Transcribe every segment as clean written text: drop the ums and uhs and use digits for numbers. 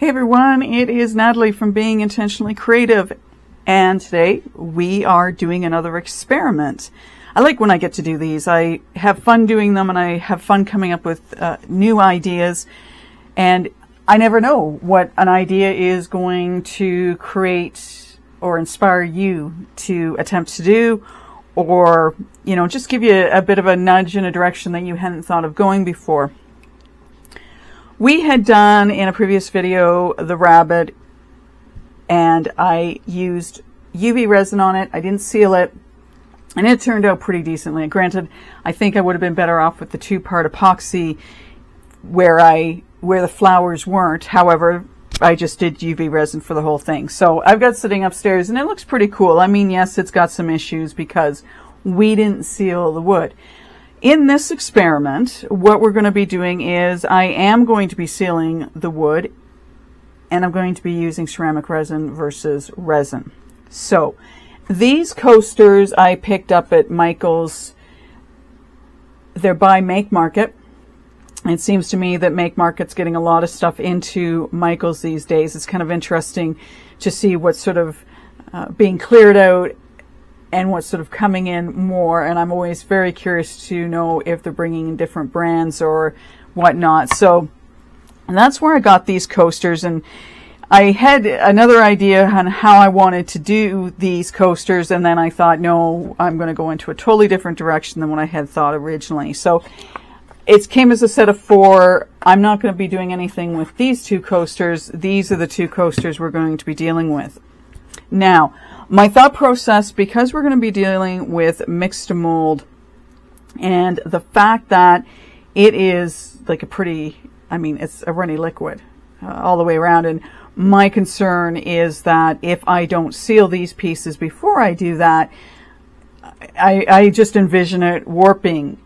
Hey everyone, it is Natalie from Being Intentionally Creative, and today we are doing another experiment. I like when I get to do these. I have fun doing them and I have fun coming up with new ideas, and I never know what an idea is going to create or inspire you to attempt to do, or just give you a bit of a nudge in a direction that you hadn't thought of going before. We had done in a previous video the rabbit, and I used UV resin on it. I didn't seal it, and it turned out pretty decently. Granted, I think I would have been better off with the two-part epoxy where the flowers weren't. However, I just did UV resin for the whole thing. So I've got sitting upstairs, and it looks pretty cool. I mean, yes, it's got some issues because we didn't seal the wood. In this experiment, what we're going to be doing is I am going to be sealing the wood, and I'm going to be using ceramic resin versus resin. So these coasters I picked up at Michael's. They're by Make Market. It seems to me that Make Market's getting a lot of stuff into Michael's these days. It's kind of interesting to see what's sort of being cleared out and what's sort of coming in more, and I'm always very curious to know if they're bringing in different brands or whatnot. So that's where I got these coasters, and I had another idea on how I wanted to do these coasters, and then I thought, no, I'm going to go into a totally different direction than what I had thought originally. So it came as a set of 4. I'm not going to be doing anything with these 2 coasters. These are the 2 coasters we're going to be dealing with. Now, my thought process, because we're going to be dealing with Mix2Mold, and the fact that it is like it's a runny liquid all the way around, and my concern is that if I don't seal these pieces before I do that, I just envision it warping.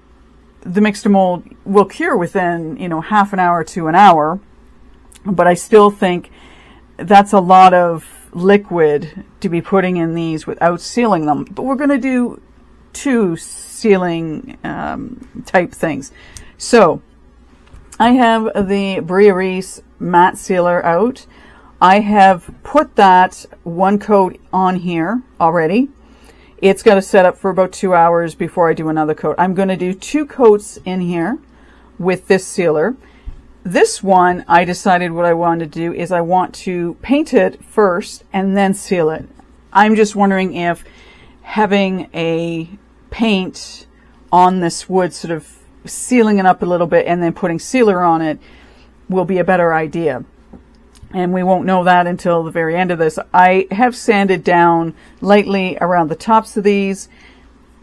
The Mix2Mold will cure within, half an hour to an hour, but I still think that's a lot of liquid to be putting in these without sealing them. But we're going to do 2 sealing type things. So I have the Bria matte sealer out. I have put that 1 coat on here already. It's got to set up for about 2 hours before I do another coat. I'm going to do 2 coats in here with this sealer. This one, I decided what I wanted to do is I want to paint it first and then seal it. I'm just wondering if having a paint on this wood, sort of sealing it up a little bit and then putting sealer on it, will be a better idea. And we won't know that until the very end of this. I have sanded down lightly around the tops of these,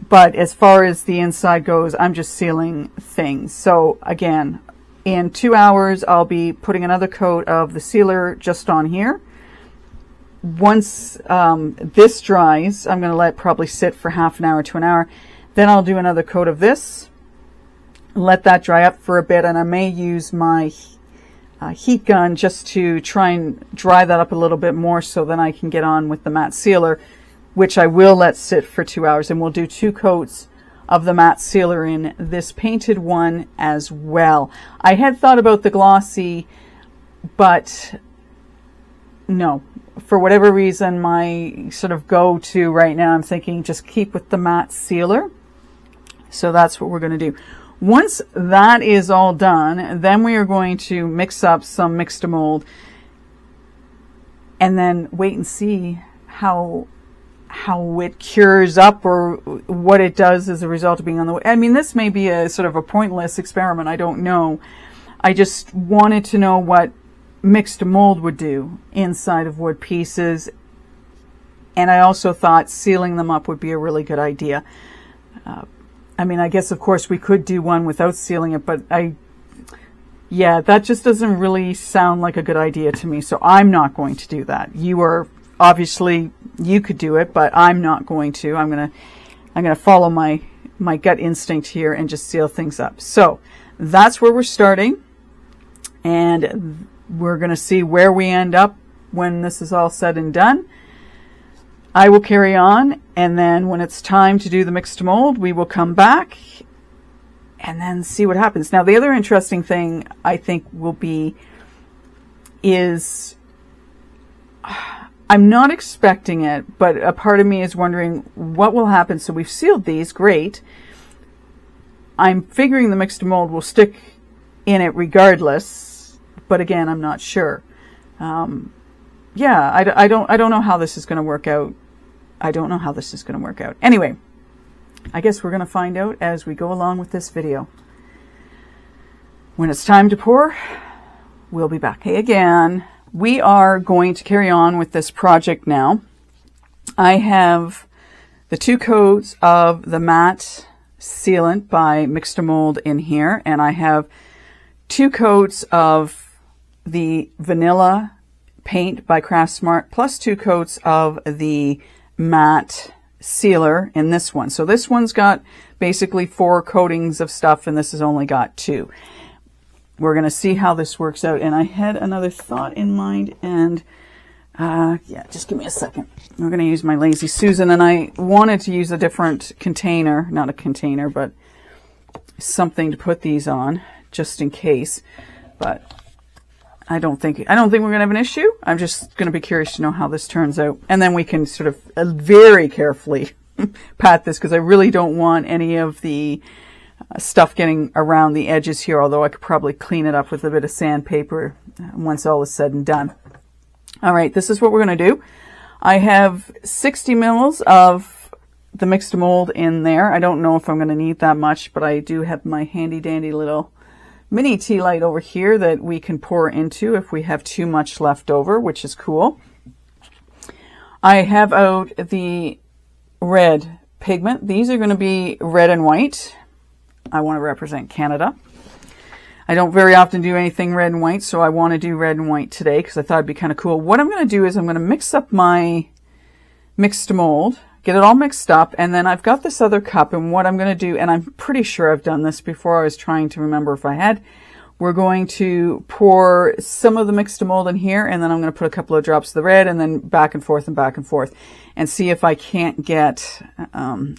but as far as the inside goes, I'm just sealing things. So again, in 2 hours, I'll be putting another coat of the sealer just on here. Once this dries, I'm going to let it probably sit for half an hour to an hour. Then I'll do another coat of this, let that dry up for a bit, and I may use my heat gun just to try and dry that up a little bit more so then I can get on with the matte sealer, which I will let sit for 2 hours, and we'll do 2 coats of the matte sealer in this painted one as well. I had thought about the glossy, but no, for whatever reason, my sort of go-to right now, I'm thinking just keep with the matte sealer. So that's what we're going to do. Once that is all done, then we are going to mix up some Mix2Mold and then wait and see how it cures up or what it does as a result of being on the wood. I mean, this may be a sort of a pointless experiment. I don't know. I just wanted to know what Mix2Mold would do inside of wood pieces. And I also thought sealing them up would be a really good idea. I mean, I guess, of course, we could do one without sealing it, but that just doesn't really sound like a good idea to me. So I'm not going to do that. Obviously, you could do it, but I'm not going to. I'm gonna follow my gut instinct here and just seal things up. So that's where we're starting, and we're gonna see where we end up when this is all said and done. I will carry on, and then when it's time to do the Mix2Mold, we will come back and then see what happens. Now, the other interesting thing I think will be is, I'm not expecting it, but a part of me is wondering what will happen. So we've sealed these, great. I'm figuring the Mix2Mold will stick in it regardless, but again, I'm not sure. Yeah, I don't know how this is going to work out. I don't know how this is going to work out. Anyway, I guess we're going to find out as we go along with this video. When it's time to pour, we'll be back. Hey again, we are going to carry on with this project now. I have the 2 coats of the matte sealant by Mix2Mold in here, and I have 2 coats of the vanilla paint by Craftsmart plus 2 coats of the matte sealer in this one. So this one's got basically 4 coatings of stuff, and this has only got 2. We're going to see how this works out. And I had another thought in mind, and yeah, just give me a second. We're going to use my Lazy Susan, and I wanted to use a different container, not a container, but something to put these on just in case. But I don't think we're going to have an issue. I'm just going to be curious to know how this turns out. And then we can sort of very carefully pat this, because I really don't want any of the stuff getting around the edges here, although I could probably clean it up with a bit of sandpaper once all is said and done. All right, this is what we're going to do. I have 60 mils of the Mix2Mold in there. I don't know if I'm going to need that much, but I do have my handy dandy little mini tea light over here that we can pour into if we have too much left over, which is cool. I have out the red pigment. These are going to be red and white. I want to represent Canada. I don't very often do anything red and white, so I want to do red and white today because I thought it'd be kind of cool. What I'm going to do is I'm going to mix up my Mix2Mold, get it all mixed up, and then I've got this other cup, and what I'm going to do, and I'm pretty sure I've done this before, I was trying to remember if I had, we're going to pour some of the Mix2Mold in here, and then I'm going to put a couple of drops of the red, and then back and forth, and see if I can't get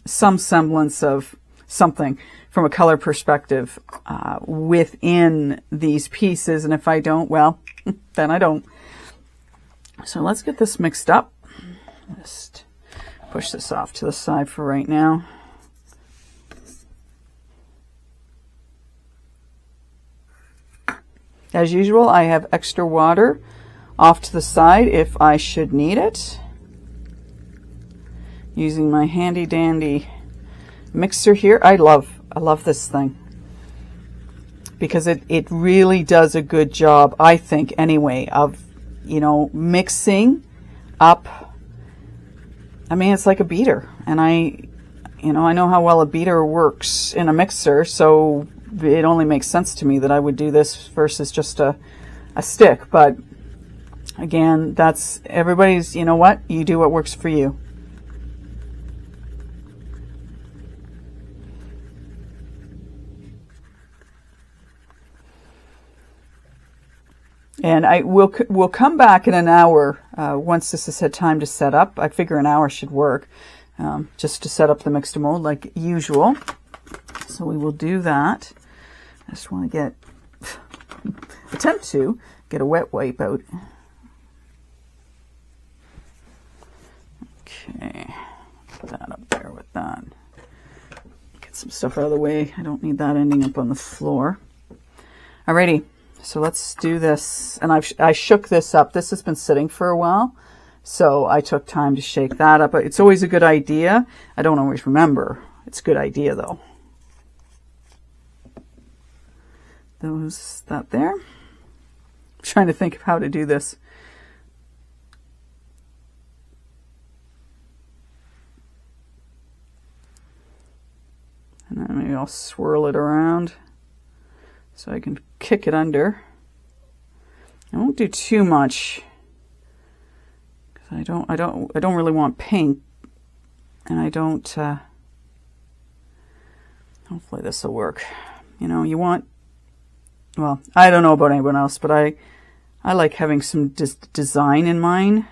some semblance of something from a color perspective within these pieces. And if I don't, well, then I don't. So let's get this mixed up. Just push this off to the side for right now. As usual, I have extra water off to the side if I should need it. Using my handy dandy mixer here. I love this thing because it really does a good job, I think anyway, of, you know, mixing up. I mean, it's like a beater, and I know how well a beater works in a mixer, so it only makes sense to me that I would do this versus just a stick. But again, that's everybody's, you know what, you do what works for you. And we'll come back in an hour once this has had time to set up. I figure an hour should work, just to set up the Mix2Mold like usual. So we will do that. I just want to attempt to get a wet wipe out. Okay, put that up there with that. Get some stuff out of the way. I don't need that ending up on the floor. Alrighty. So let's do this, and I shook this up. This has been sitting for a while, so I took time to shake that up. It's always a good idea. I don't always remember. It's a good idea, though. That there. I'm trying to think of how to do this. And then maybe I'll swirl it around so I can kick it under. I won't do too much because I don't really want pink, and I don't. Hopefully this will work. You know, you want. Well, I don't know about anyone else, but I like having some design in mine.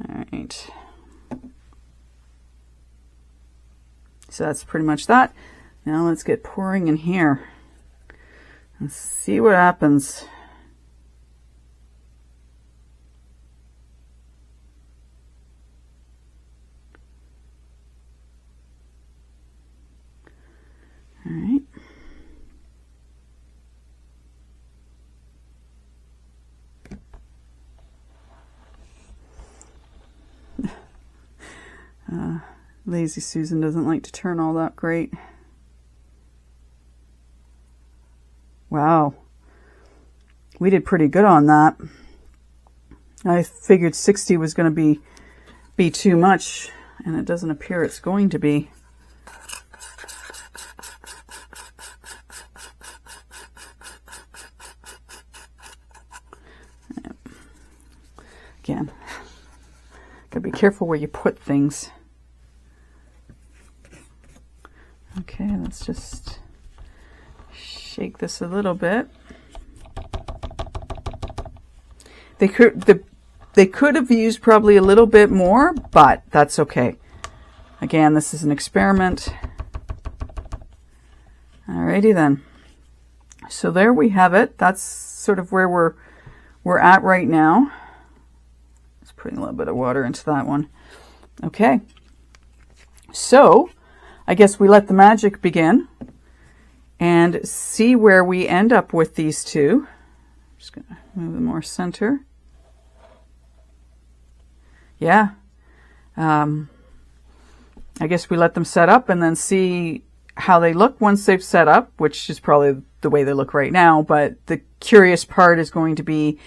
All right. So that's pretty much that. Now let's get pouring in here and see what happens. Lazy Susan doesn't like to turn all that great. Wow. We did pretty good on that. I figured 60 was going to be too much, and it doesn't appear it's going to be. Again, gotta be careful where you put things. Okay, let's just shake this a little bit. They could have used probably a little bit more, but that's okay. Again, this is an experiment. Alrighty then. So there we have it. That's sort of where we're at right now. Just putting a little bit of water into that one. Okay. So I guess we let the magic begin and see where we end up with these two. Just gonna move them more center. Yeah. I guess we let them set up and then see how they look once they've set up, which is probably the way they look right now. But the curious part is going to be,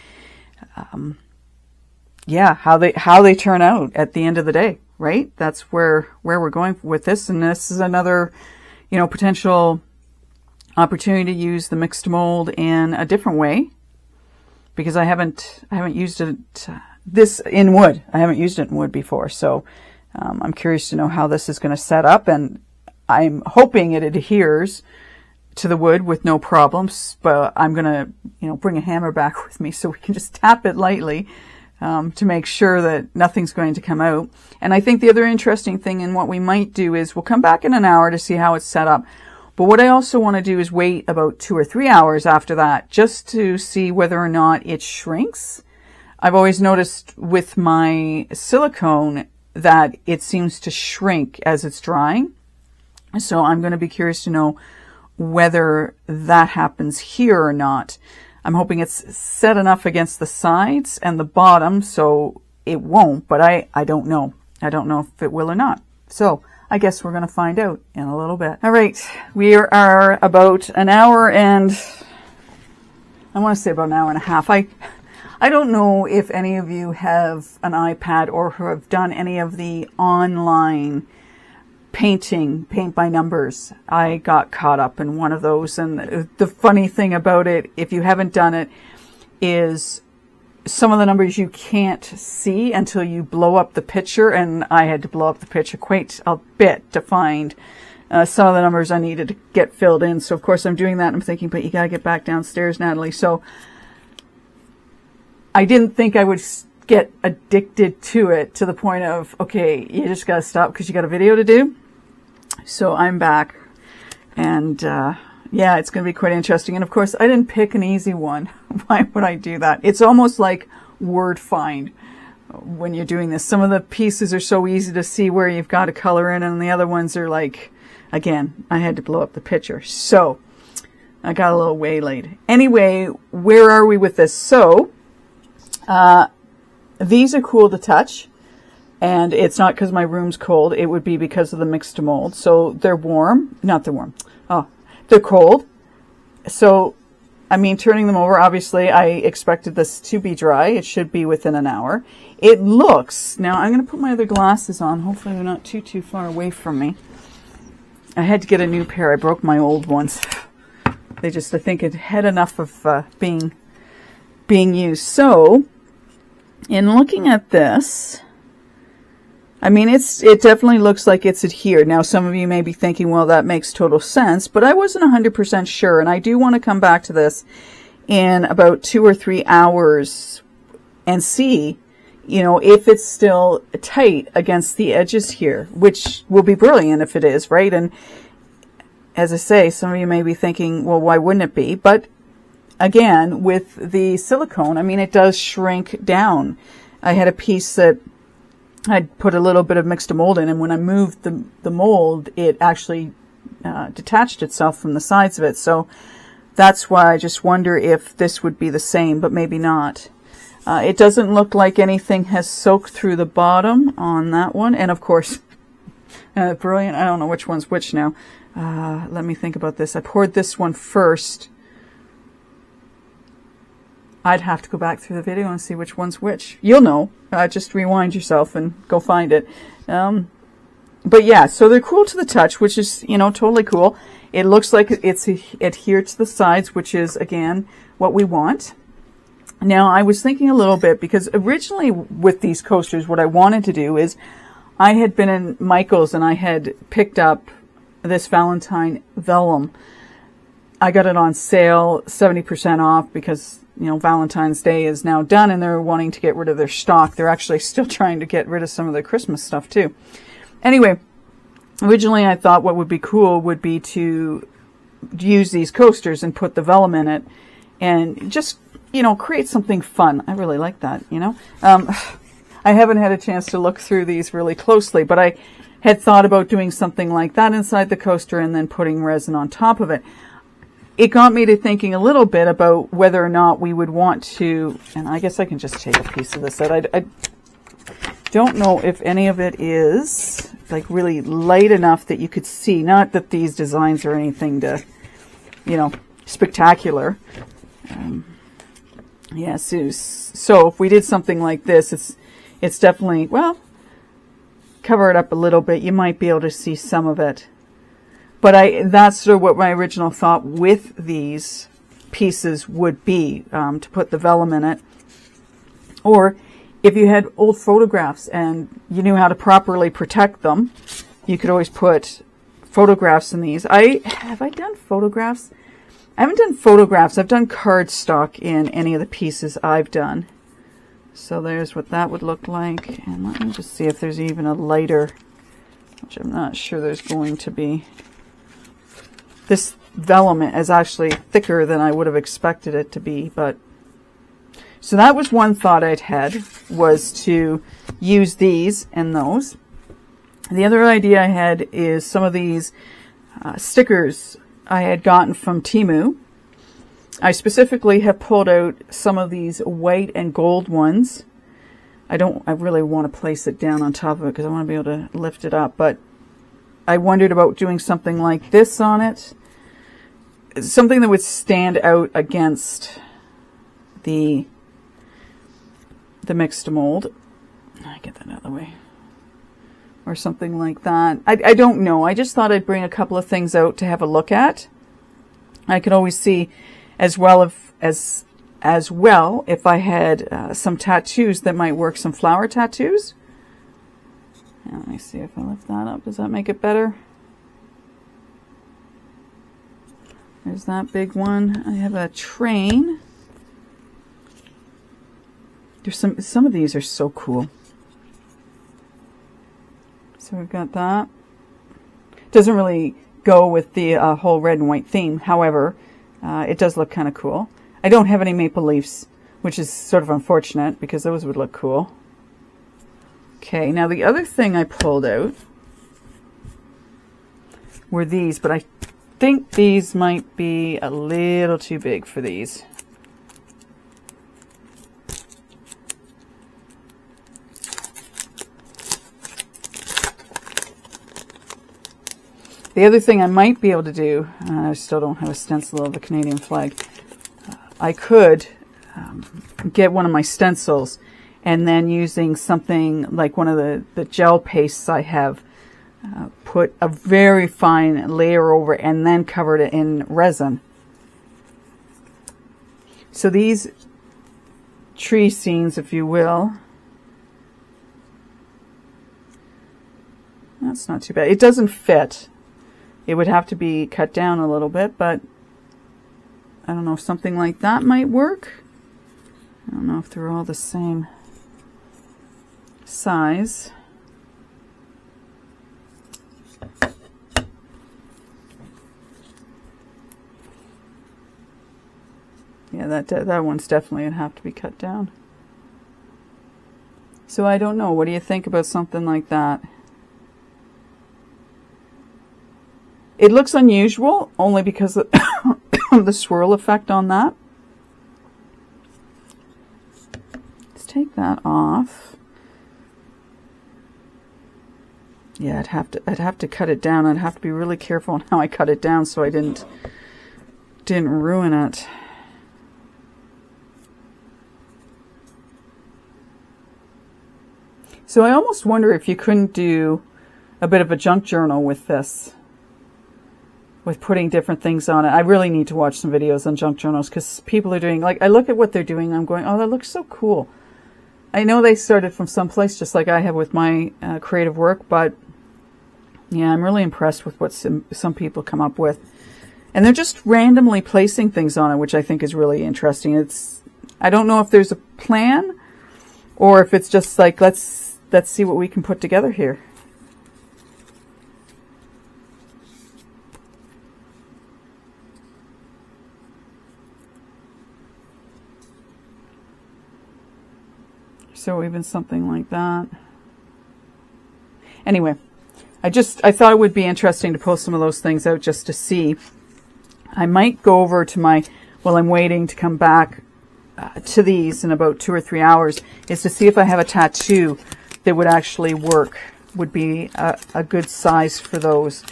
yeah, how they turn out at the end of the day, right? That's where we're going with this. And this is another, potential opportunity to use the Mix2Mold in a different way, because I haven't used it this in wood. I haven't used it in wood before, so I'm curious to know how this is going to set up, and I'm hoping it adheres to the wood with no problems. But I'm going to, bring a hammer back with me so we can just tap it lightly to make sure that nothing's going to come out. And I think the other interesting thing in what we might do is we'll come back in an hour to see how it's set up. But what I also want to do is wait about 2 or 3 hours after that just to see whether or not it shrinks. I've always noticed with my silicone that it seems to shrink as it's drying. So I'm going to be curious to know whether that happens here or not. I'm hoping it's set enough against the sides and the bottom so it won't, but I don't know. I don't know if it will or not. So I guess we're going to find out in a little bit. All right, we are about an hour and I want to say about an hour and a half. I don't know if any of you have an iPad or have done any of the online paint by numbers. I got caught up in one of those, and the funny thing about it, if you haven't done it, is some of the numbers you can't see until you blow up the picture, and I had to blow up the picture quite a bit to find some of the numbers I needed to get filled in. So of course I'm doing that, and I'm thinking, but you gotta get back downstairs, Natalie. So I didn't think I would get addicted to it to the point of, okay, you just got to stop because you got a video to do. So I'm back, and yeah, it's going to be quite interesting. And of course, I didn't pick an easy one. Why would I do that? It's almost like word find when you're doing this. Some of the pieces are so easy to see where you've got to color in, and the other ones are like, again, I had to blow up the picture. So I got a little waylaid. Anyway, where are we with this? So these are cool to touch, and it's not because my room's cold. It would be because of the Mix2Mold. So they're warm. Not they're warm. Oh, they're cold. So, I mean, turning them over, obviously, I expected this to be dry. It should be within an hour. It looks, now I'm going to put my other glasses on. Hopefully they're not too far away from me. I had to get a new pair. I broke my old ones. They just, I think it had enough of being used. So, in looking at this, I mean, it definitely looks like it's adhered. Now, some of you may be thinking, well, that makes total sense, but I wasn't 100% sure, and I do want to come back to this in about 2 or 3 hours and see, if it's still tight against the edges here, which will be brilliant if it is, right? And as I say, some of you may be thinking, well, why wouldn't it be? But again, with the silicone, I mean, it does shrink down. I had a piece that I'd put a little bit of Mix2Mold in, and when I moved the mold, it actually detached itself from the sides of it. So that's why I just wonder if this would be the same, but maybe not. It doesn't look like anything has soaked through the bottom on that one. And of course, Brilliant. I don't know which one's which now. Let me think about this. I poured this one first. I'd have to go back through the video and see which one's which. You'll know. Just rewind yourself and go find it. But yeah, so they're cool to the touch, which is, you know, totally cool. It looks like it's adhered to the sides, which is, again, what we want. Now, I was thinking a little bit, because originally with these coasters, what I wanted to do is, I had been in Michael's and I had picked up this Valentine vellum. I got it on sale, 70% off, because, you know, Valentine's Day is now done and they're wanting to get rid of their stock. They're actually still trying to get rid of some of their Christmas stuff too. Anyway, originally I thought what would be cool would be to use these coasters and put the vellum in it and just, you know, create something fun. I really like that, you know. I haven't had a chance to look through these really closely, but I had thought about doing something like that inside the coaster and then putting resin on top of it. It got me to thinking a little bit about whether or not we would want to, and I guess I can just take a piece of this out. I don't know if any of it is like really light enough that you could see. Not that these designs are anything to, you know, spectacular. Yes, so if we did something like this, it's definitely, well, cover it up a little bit. You might be able to see some of it. But that's sort of what my original thought with these pieces would be, to put the vellum in it. Or if you had old photographs and you knew how to properly protect them, you could always put photographs in these. Have I done photographs? I haven't done photographs. I've done cardstock in any of the pieces I've done. So there's what that would look like. And let me just see if there's even a lighter, which I'm not sure there's going to be. This vellum is actually thicker than I would have expected it to be, but so that was one thought I'd had, was to use these and those. The other idea I had is some of these stickers I had gotten from Temu. I specifically have pulled out some of these white and gold ones. I really want to place it down on top of it because I want to be able to lift it up, but I wondered about doing something like this on it. Something that would stand out against the Mix2Mold. I get that out of the way. Or something like that. I don't know. I just thought I'd bring a couple of things out to have a look at. I could always see as well if I had some tattoos that might work, some flower tattoos. Now, let me see if I lift that up. Does that make it better? There's that big one. I have a train. There's some of these are so cool. So we've got that. Doesn't really go with the whole red and white theme. However, it does look kind of cool. I don't have any maple leaves, which is sort of unfortunate because those would look cool. Okay, now the other thing I pulled out were these, but I think these might be a little too big for these. The other thing I might be able to do, I still don't have a stencil of the Canadian flag. I could get one of my stencils and then using something like one of the gel pastes I have, put a very fine layer over and then covered it in resin. So these tree scenes, if you will, that's not too bad. It doesn't fit. It would have to be cut down a little bit, but I don't know if something like that might work. I don't know if they're all the same size. Yeah, that one's definitely would have to be cut down. So I don't know. What do you think about something like that? It looks unusual only because of the swirl effect on that. Let's take that off. Yeah, I'd have to cut it down. I'd have to be really careful on how I cut it down so I didn't ruin it. So I almost wonder if you couldn't do a bit of a junk journal with this, with putting different things on it. I really need to watch some videos on junk journals because people are doing, like, I look at what they're doing, I'm going, oh, that looks so cool. I know they started from someplace just like I have with my creative work, but yeah, I'm really impressed with what some people come up with. And they're just randomly placing things on it, which I think is really interesting. I don't know if there's a plan or if it's just like, let's see what we can put together here. So even something like that. Anyway, I thought it would be interesting to post some of those things out just to see. I might go over to while I'm waiting to come back to these in about 2 or 3 hours, is to see if I have a tattoo that would actually work, would be a good size for those,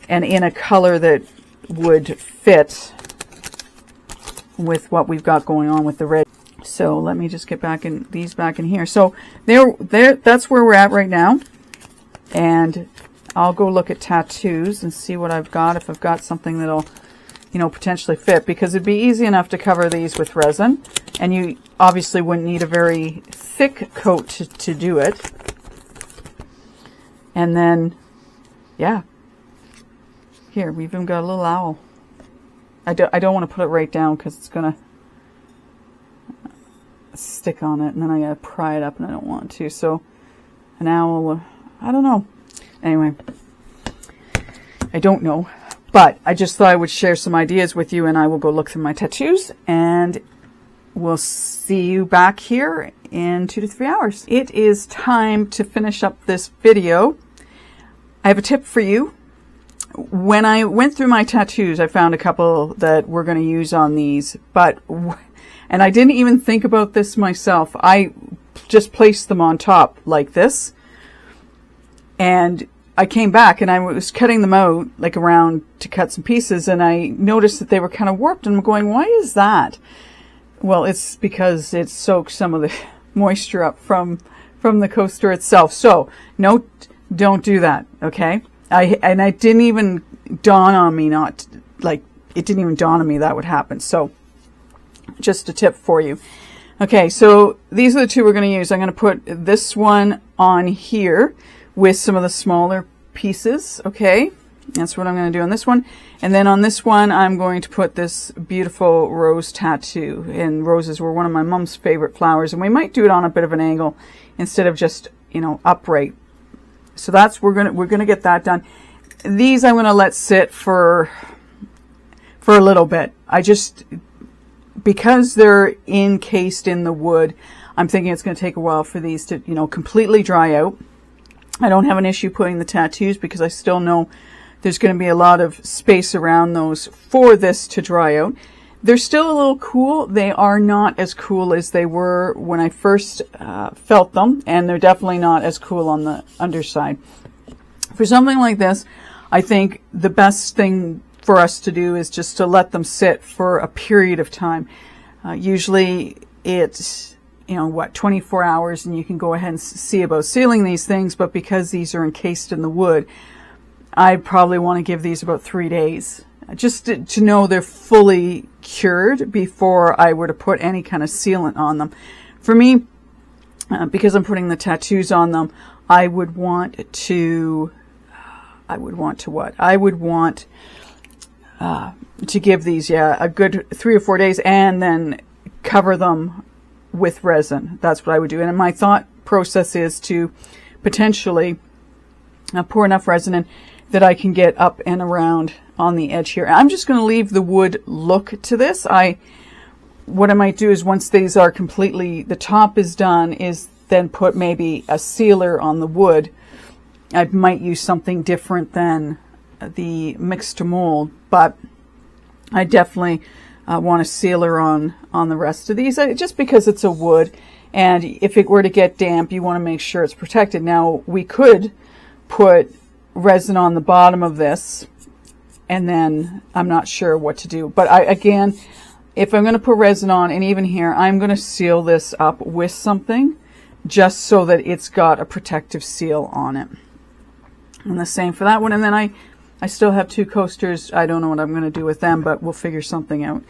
and in a color that would fit with what we've got going on with the red. So let me just get these back in here. So that's where we're at right now. And I'll go look at tattoos and see what I've got, if I've got something that'll, potentially fit, because it'd be easy enough to cover these with resin, and you obviously wouldn't need a very thick coat to do it. And then, yeah, here we've even got a little owl. I don't want to put it right down because it's gonna stick on it, and then I gotta pry it up, and I don't want to. So an owl, I don't know. Anyway, I don't know. But I just thought I would share some ideas with you, and I will go look through my tattoos, and we'll see you back here in 2 to 3 hours. It is time to finish up this video. I have a tip for you. When I went through my tattoos, I found a couple that we're going to use on these, and I didn't even think about this myself. I just placed them on top like this, and I came back and I was cutting them out like around to cut some pieces, and I noticed that they were kind of warped, and I'm going, why is that? Well, it's because it soaks some of the moisture up from the coaster itself. So no, don't do that. Okay. It didn't even dawn on me it didn't even dawn on me that would happen. So just a tip for you. Okay. So these are the two we're going to use. I'm going to put this one on here with some of the smaller pieces. Okay, that's what I'm going to do on this one. And then on this one, I'm going to put this beautiful rose tattoo. And roses were one of my mom's favorite flowers, and we might do it on a bit of an angle instead of just, upright. So we're going to get that done. These I'm going to let sit for a little bit. Because they're encased in the wood, I'm thinking it's going to take a while for these to, completely dry out. I don't have an issue putting the tattoos because I still know there's going to be a lot of space around those for this to dry out. They're still a little cool. They are not as cool as they were when I first felt them, and they're definitely not as cool on the underside. For something like this, I think the best thing for us to do is just to let them sit for a period of time. Usually it's 24 hours, and you can go ahead and see about sealing these things. But because these are encased in the wood, I probably want to give these about 3 days just to know they're fully cured before I were to put any kind of sealant on them. For me, because I'm putting the tattoos on them, I would want to give these, a good 3 or 4 days, and then cover them with resin. That's what I would do. And my thought process is to potentially pour enough resin in that I can get up and around on the edge here. I'm just going to leave the wood look to this. What I might do is, once these are completely, the top is done, is then put maybe a sealer on the wood. I might use something different than the Mix2Mold, but I definitely want a sealer on the rest of these, just because it's a wood, and if it were to get damp, you want to make sure it's protected. Now, we could put resin on the bottom of this, and then I'm not sure what to do. But again, if I'm going to put resin on, and even here, I'm going to seal this up with something just so that it's got a protective seal on it. And the same for that one. And then I still have 2 coasters. I don't know what I'm going to do with them, but we'll figure something out.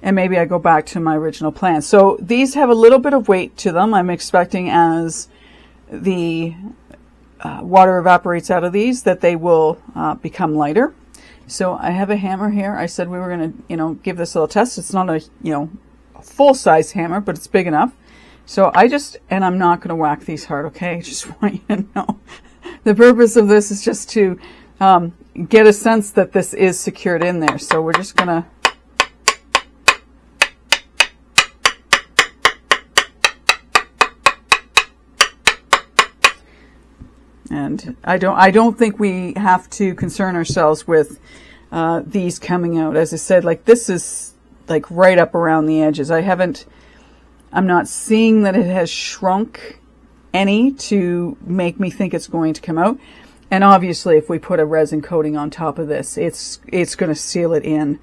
And maybe I go back to my original plan. So these have a little bit of weight to them. I'm expecting as the water evaporates out of these that they will become lighter. So I have a hammer here. I said we were going to, give this a little test. It's not a, a full-size hammer, but it's big enough. So and I'm not going to whack these hard, okay? I just want you to know. The purpose of this is just to get a sense that this is secured in there. So we're just going to and I don't think we have to concern ourselves with these coming out. As I said, like this is like right up around the edges. I'm not seeing that it has shrunk any to make me think it's going to come out. And obviously if we put a resin coating on top of this, it's going to seal it in,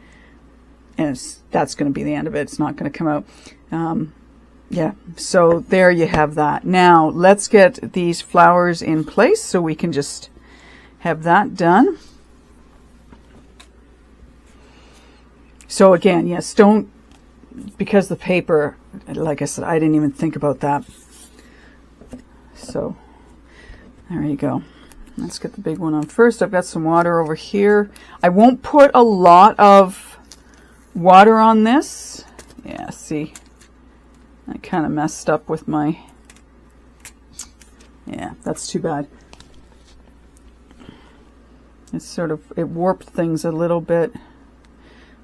and that's going to be the end of it. It's not going to come out. Yeah, so there you have that. Now let's get these flowers in place so we can just have that done. So again, yes, don't, because the paper, like I said, I didn't even think about that. So there you go. Let's get the big one on first. I've got some water over here. I won't put a lot of water on this. Yeah, see, I kind of messed up with my, yeah, that's too bad. It's it warped things a little bit,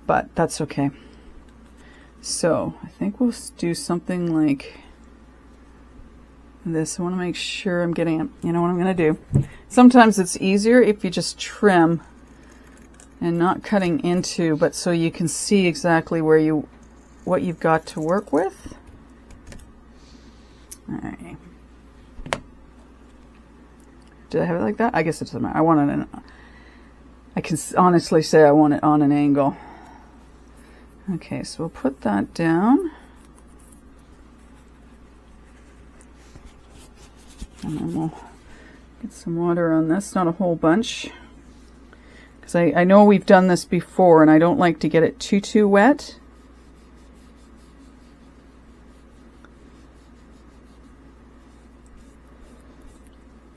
but that's okay. So I think we'll do something like this. I want to make sure I'm getting it. You know what I'm going to do? Sometimes it's easier if you just trim and not cutting into, but so you can see exactly what you've got to work with. All right. Did I have it like that? I guess it doesn't matter. I want it I can honestly say I want it on an angle. Okay, so we'll put that down. And then we'll get some water on this, not a whole bunch. Because I know we've done this before and I don't like to get it too wet.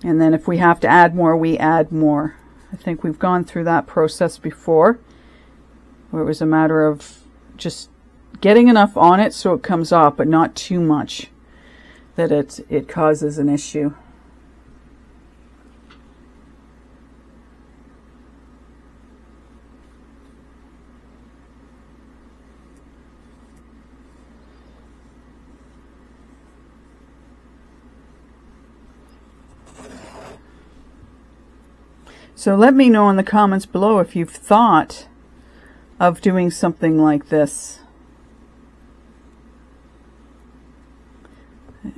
And then if we have to add more, we add more. I think we've gone through that process before, where it was a matter of just getting enough on it so it comes off, but not too much that it causes an issue. So let me know in the comments below if you've thought of doing something like this.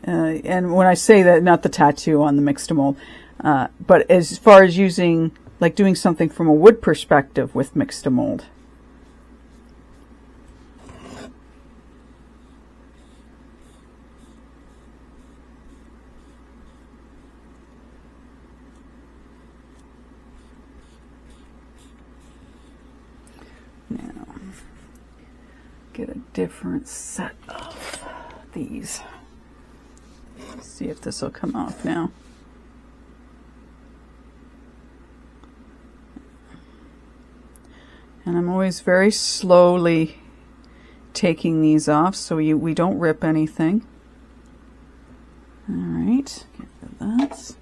And when I say that, not the tattoo on the Mix2Mold, but as far as using, like doing something from a wood perspective with Mix2Mold. Now, get a different set of these. See if this will come off now. And I'm always very slowly taking these off so we don't rip anything. All right, get rid of that.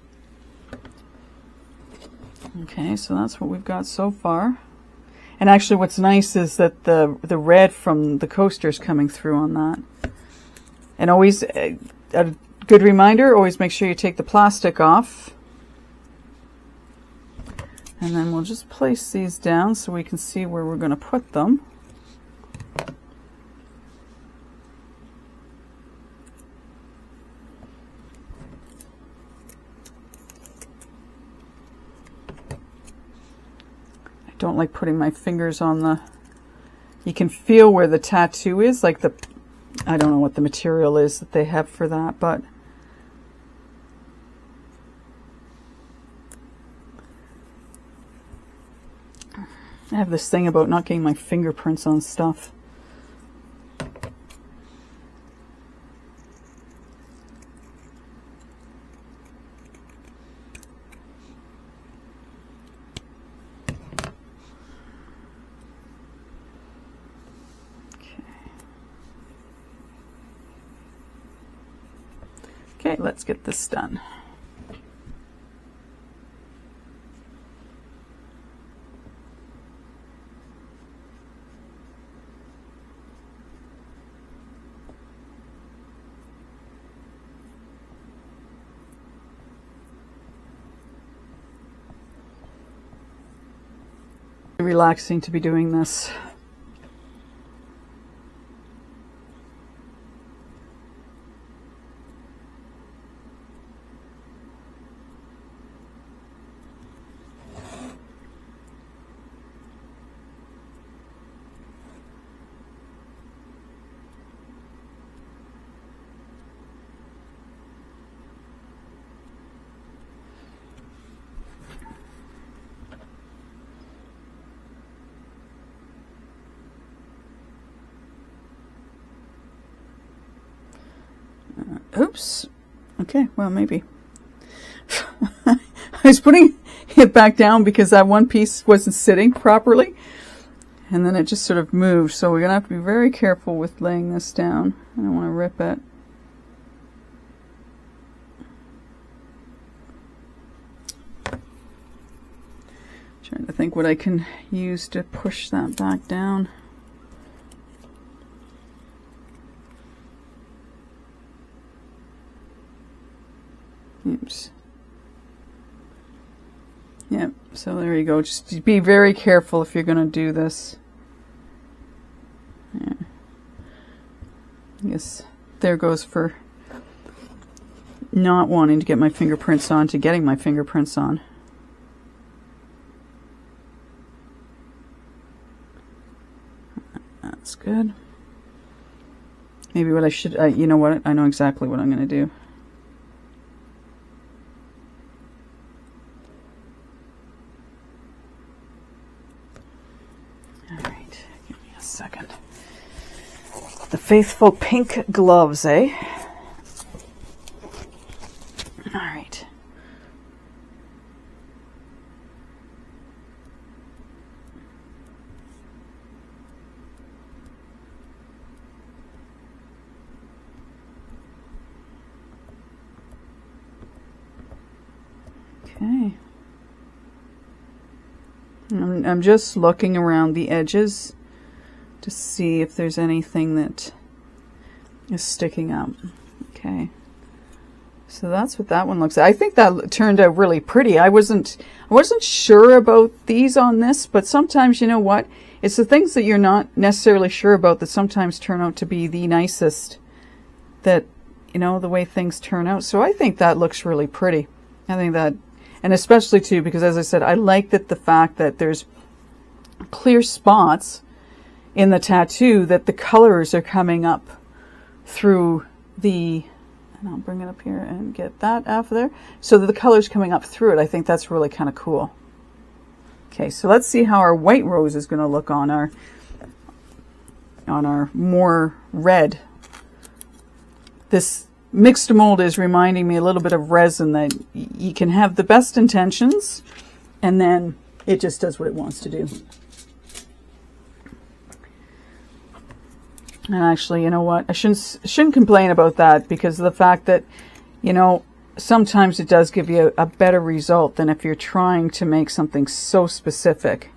Okay, so that's what we've got so far. And actually what's nice is that the red from the coaster is coming through on that. And always, a good reminder, always make sure you take the plastic off. And then we'll just place these down so we can see where we're going to put them. don't like putting my fingers on the, you can feel where the tattoo is, like the, I don't know what the material is that they have for that, but I have this thing about not getting my fingerprints on stuff. Okay, let's get this done. Relaxing to be doing this. Oops. Okay, well, maybe. I was putting it back down because that one piece wasn't sitting properly. And then it just sort of moved. So we're going to have to be very careful with laying this down. I don't want to rip it. Trying to think what I can use to push that back down. Oops. Yep, so there you go. Just be very careful if you're going to do this. Yeah. I guess there goes for not wanting to get my fingerprints on to getting my fingerprints on. That's good. Maybe what I should, you know what, I know exactly what I'm going to do. Second. The faithful pink gloves, eh? All right. Okay. I'm just looking around the edges to see if there's anything that is sticking up. Okay, so that's what that one looks like. I think that turned out really pretty. I wasn't sure about these on this, but sometimes, you know what, it's the things that you're not necessarily sure about that sometimes turn out to be the nicest, that, you know, the way things turn out. So I think that looks really pretty. I think that, and especially too, because as I said, I like that the fact that there's clear spots in the tattoo, that the colors are coming up through the, and I'll bring it up here and get that off of there, so that the colors coming up through it. I think that's really kind of cool. Okay, so let's see how our white rose is going to look on our more red. This Mix2Mold is reminding me a little bit of resin, that you can have the best intentions and then it just does what it wants to do. And actually, you know what? I shouldn't complain about that, because of the fact that, you know, sometimes it does give you a better result than if you're trying to make something so specific.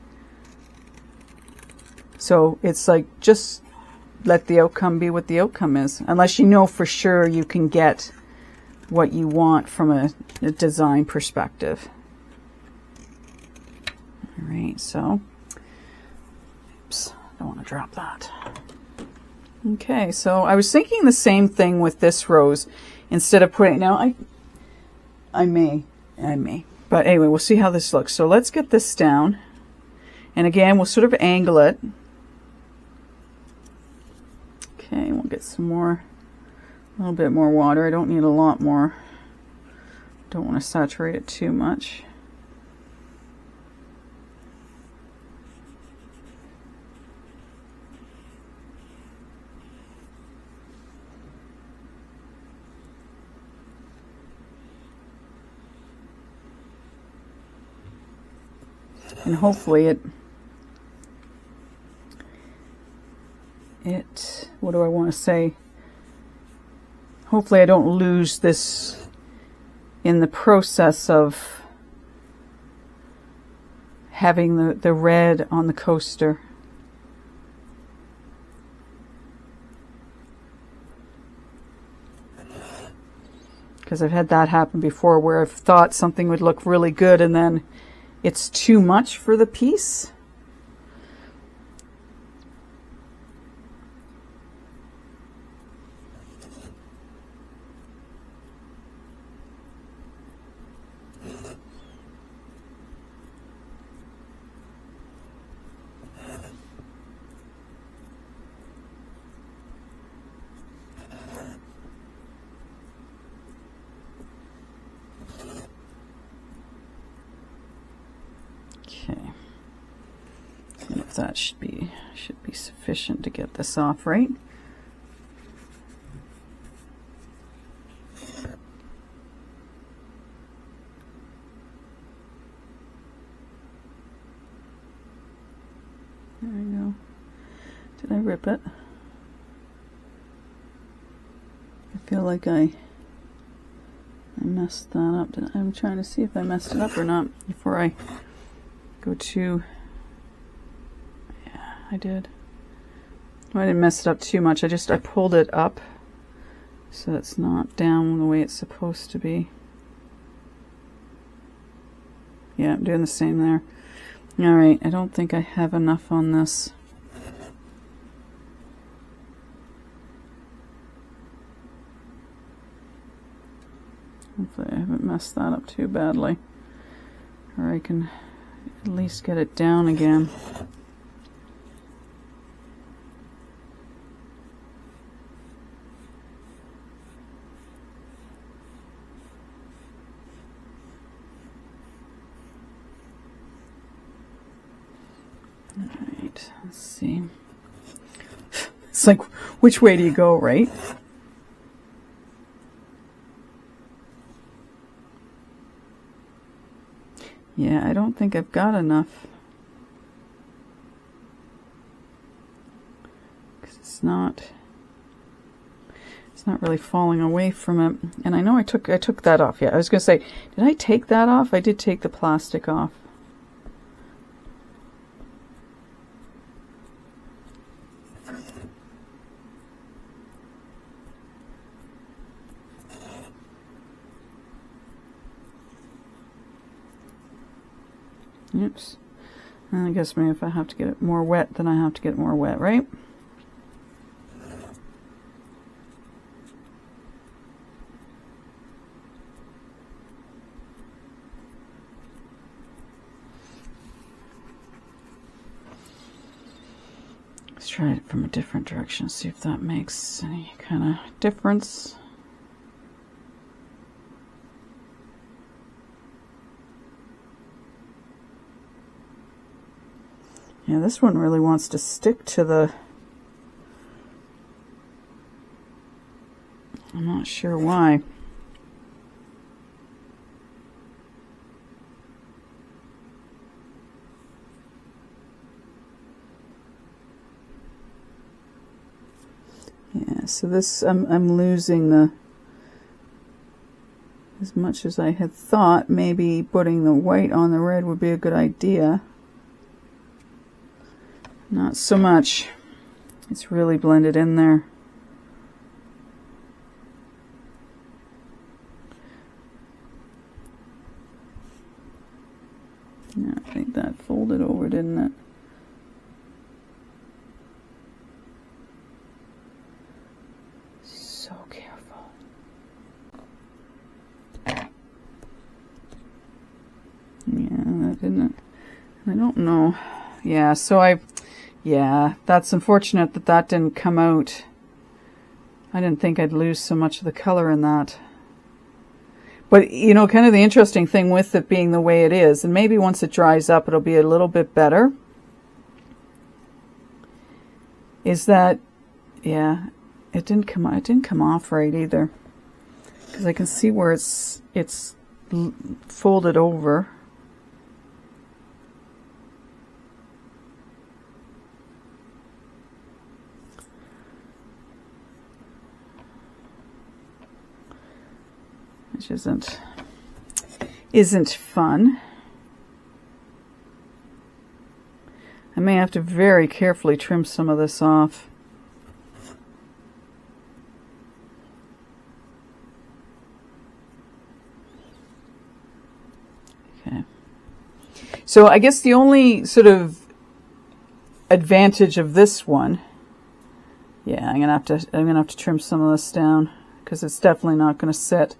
So it's like, just let the outcome be what the outcome is, unless you know for sure you can get what you want from a design perspective. All right, so, oops, I don't want to drop that. Okay, so I was thinking the same thing with this rose. Instead of putting, now I may, but anyway, we'll see how this looks. So let's get this down. And again, we'll sort of angle it. Okay, we'll get some more, a little bit more water. I don't need a lot more. Don't want to saturate it too much. And hopefully what do I want to say? Hopefully I don't lose this in the process of having the red on the coaster. Because I've had that happen before where I've thought something would look really good and then it's too much for the piece. Okay, see if that should be sufficient to get this off, right? There we go. Did I rip it? I feel like I messed that up. I'm trying to see if I messed it up or not before I go to, yeah, I did. Well, I didn't mess it up too much. I pulled it up so it's not down the way it's supposed to be. Yeah, I'm doing the same there. All right, I don't think I have enough on this. Hopefully I haven't messed that up too badly. Or I can at least get it down again. Alright, let's see. It's like, which way do you go, right? Yeah, I don't think I've got enough. Because it's not really falling away from it. And I know I took that off. Yeah, I was going to say, did I take that off? I did take the plastic off. Oops. And I guess maybe if I have to get it more wet, then I have to get it more wet, right? Let's try it from a different direction, see if that makes any kind of difference. Yeah, this one really wants to stick to the... I'm not sure why. Yeah, so this, I'm losing the... As much as I had thought, maybe putting the white on the red would be a good idea. Not so much. It's really blended in there. Yeah, I think that folded over, didn't it? So careful. Yeah, that didn't. I don't know. Yeah, so yeah, that's unfortunate that that didn't come out. I didn't think I'd lose so much of the color in that. But, you know, kind of the interesting thing with it being the way it is, and maybe once it dries up, it'll be a little bit better, is that, yeah, it didn't come off right either. Because I can see where it's folded over. Which isn't fun. I may have to very carefully trim some of this off. Okay. So I guess the only sort of advantage of this one, yeah, I'm gonna have to trim some of this down because it's definitely not going to sit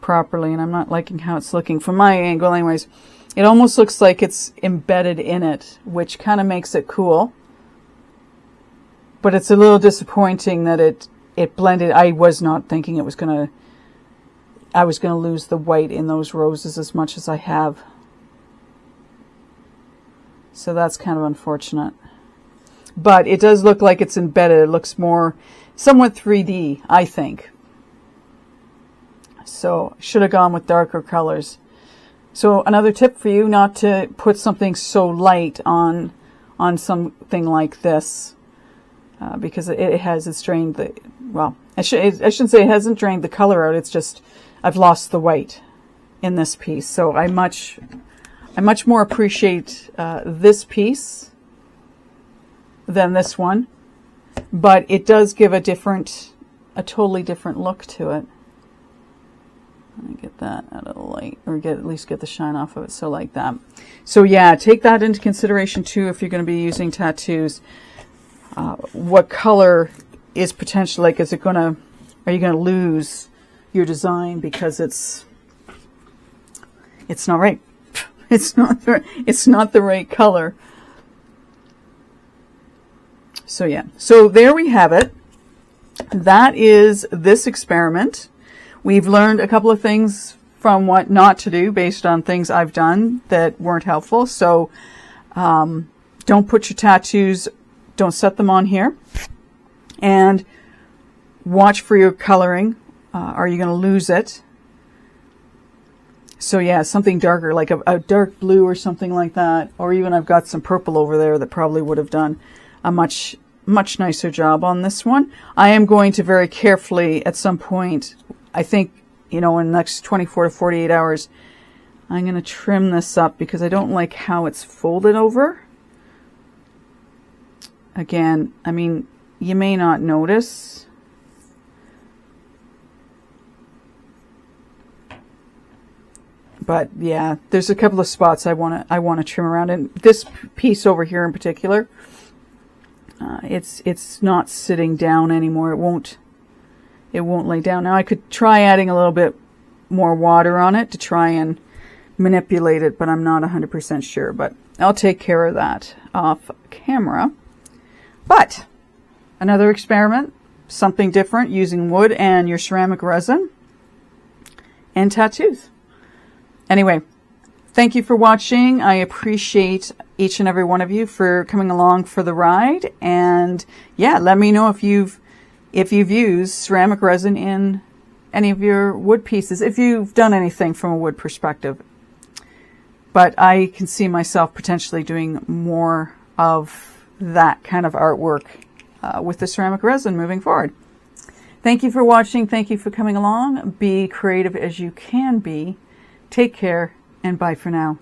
properly, and I'm not liking how it's looking from my angle anyways. It almost looks like it's embedded in it, which kind of makes it cool, but it's a little disappointing that it blended. I was not thinking I was gonna lose the white in those roses as much as I have, so that's kind of unfortunate. But it does look like it's embedded. It looks more somewhat 3D, I think. So should have gone with darker colors. So another tip for you, not to put something so light on something like this, because it's drained the, well, I shouldn't say it hasn't drained the color out. It's just I've lost the white in this piece. So I much more appreciate this piece than this one, but it does give a totally different look to it. Let me get that out of the light, or at least get the shine off of it. So like that. So yeah, take that into consideration too if you're going to be using tattoos. What color is potential? Like, are you going to lose your design because it's not right? It's not the right color. So yeah, so there we have it. That is this experiment. We've learned a couple of things from what not to do based on things I've done that weren't helpful. So don't put your tattoos, don't set them on here. And watch for your coloring. Are you going to lose it? So yeah, something darker, like a dark blue or something like that. Or even I've got some purple over there that probably would have done a much nicer job on this one. I am going to very carefully at some point, I think, you know, in the next 24 to 48 hours, I'm going to trim this up because I don't like how it's folded over. Again, I mean, you may not notice. But yeah, there's a couple of spots I want to trim around, and this piece over here in particular, it's not sitting down anymore. It won't lay down. Now I could try adding a little bit more water on it to try and manipulate it, but I'm not 100% sure. But I'll take care of that off camera. But another experiment, something different, using wood and your ceramic resin and tattoos. Anyway, thank you for watching. I appreciate each and every one of you for coming along for the ride. And yeah, let me know if you've used ceramic resin in any of your wood pieces, if you've done anything from a wood perspective. But I can see myself potentially doing more of that kind of artwork with the ceramic resin moving forward. Thank you for watching. Thank you for coming along. Be creative as you can be. Take care, and bye for now.